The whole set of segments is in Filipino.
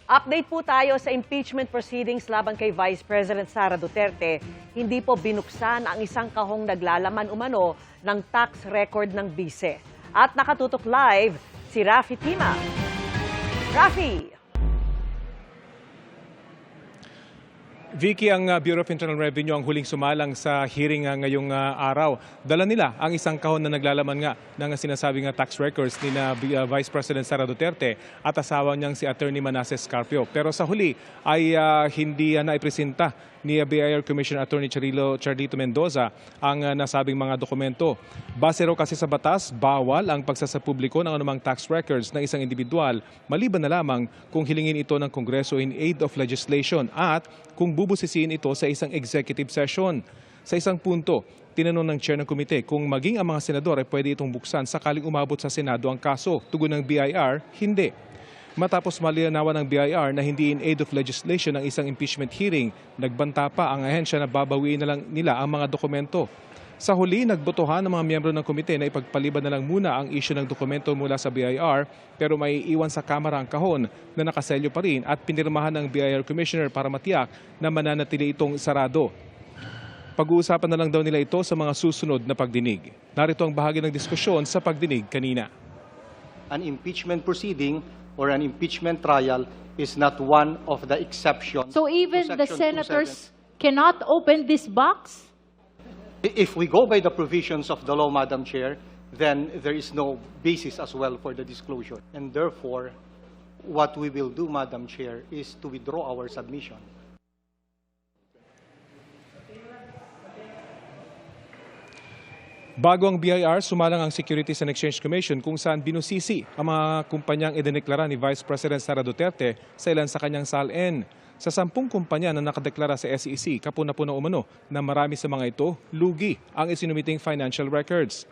Update po tayo sa impeachment proceedings laban kay Vice President Sara Duterte. Hindi po binuksan ang isang kahong naglalaman umano ng tax record ng bise. At nakatutok live si Rafi Tima. Rafi! Vicky, ang Bureau of Internal Revenue ang huling sumalang sa hearing ngayong araw. Dala nila ang isang kahon na naglalaman nga ng sinasabing tax records ni Vice President Sara Duterte at asawa niyang si Attorney Manasseh Scarpio. Pero sa huli ay hindi naipresenta ni BIR Commissioner Attorney Charlito Mendoza ang nasabing mga dokumento. Base raw kasi sa batas, bawal ang pagsasapubliko ng anumang tax records ng isang individual maliban na lamang kung hilingin ito ng Kongreso in aid of legislation at kung bubusisiin ito sa isang executive session. Sa isang punto, tinanong ng chair ng komite kung maging ang mga senador ay pwede itong buksan sakaling umabot sa Senado ang kaso. Tugon ng BIR, hindi. Matapos malinawan ng BIR na hindi in aid of legislation ang isang impeachment hearing, nagbanta pa ang ahensya na babawiin na lang nila ang mga dokumento. Sa huli, nagbotohan ng mga miyembro ng komite na ipagpaliban na lang muna ang issue ng dokumento mula sa BIR pero may iwan sa Kamara ang kahon na nakaselyo pa rin at pinirmahan ng BIR Commissioner para matiyak na mananatili itong sarado. Pag-uusapan na lang daw nila ito sa mga susunod na pagdinig. Narito ang bahagi ng diskusyon sa pagdinig kanina. An impeachment proceeding or an impeachment trial is not one of the exceptions. So even to the Section senators cannot open this box? 27. If we go by the provisions of the law, Madam Chair, then there is no basis as well for the disclosure. And therefore, what we will do, Madam Chair, is to withdraw our submission. Bago ang BIR, sumalang ang Securities and Exchange Commission kung saan binusisi ang mga kumpanyang idineklara ni Vice President Sara Duterte sa ilan sa kanyang SALN. Sa 10 kumpanya na nakadeklara sa SEC, kapuna-puna umano na marami sa mga ito, lugi ang isinumiting financial records.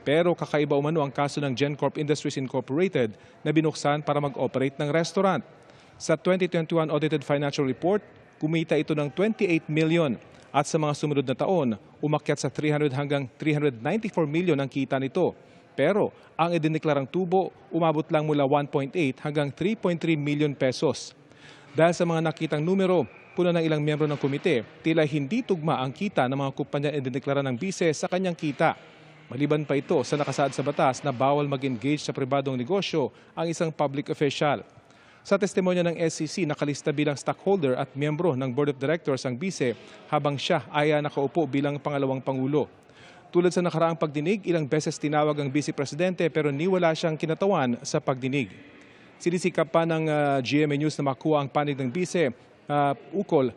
Pero kakaiba umano ang kaso ng GenCorp Industries Incorporated na binuksan para mag-operate ng restaurant. Sa 2021 Audited Financial Report, kumita ito ng 28 million. At sa mga sumunod na taon, umakyat sa 300 hanggang 394 million ang kita nito. Pero ang idineklarang tubo, umabot lang mula 1.8 hanggang 3.3 million pesos. Dahil sa mga nakitang numero, puna ng ilang miyembro ng komite, tila hindi tugma ang kita ng mga kumpanya idineklara ng bise sa kanyang kita. Maliban pa ito sa nakasaad sa batas na bawal mag-engage sa pribadong negosyo ang isang public official. Sa testimonya ng SEC, nakalista bilang stockholder at miyembro ng Board of Directors ang bise habang siya ay nakaupo bilang pangalawang pangulo. Tulad sa nakaraang pagdinig, ilang beses tinawag ang Vice Presidente pero niwala siyang kinatawan sa pagdinig. Sinisikap pa ng GMA News na makuha ang panig ng bise ukol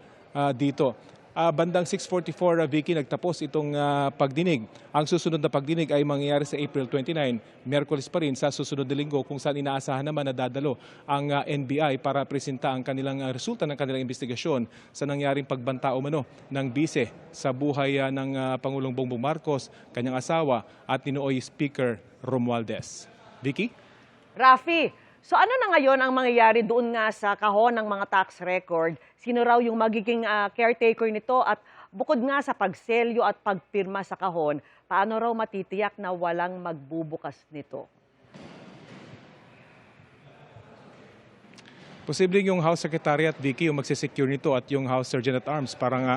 dito. Bandang 6:44, Vicky, nagtapos itong pagdinig. Ang susunod na pagdinig ay mangyayari sa April 29, Miyerkules pa rin sa susunod na linggo kung saan inaasahan naman na dadalo ang NBI para presenta ang kanilang resulta ng kanilang investigasyon sa nangyaring pagbanta umano ng bise sa buhay ng Pangulong Bongbong Marcos, kanyang asawa at Ninoy Speaker Romualdez. Vicky? Rafi, so ano na ngayon ang mangyayari doon nga sa kahon ng mga tax record? Sino raw yung magiging caretaker nito at bukod nga sa pagselyo at pagpirma sa kahon, paano raw matitiyak na walang magbubukas nito? Posibleng yung House Secretariat, Vicky, yung magsisecure nito at yung House Sergeant at Arms para nga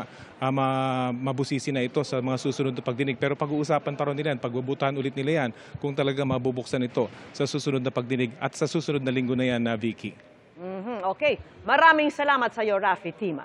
mabusisi na ito sa mga susunod na pagdinig. Pero pag-uusapan pa rin nila yan, pagbubutan ulit nila yan kung talaga mabubuksan ito sa susunod na pagdinig at sa susunod na linggo na yan, Vicky. Okay. Maraming salamat sa iyo, Rafi Tima.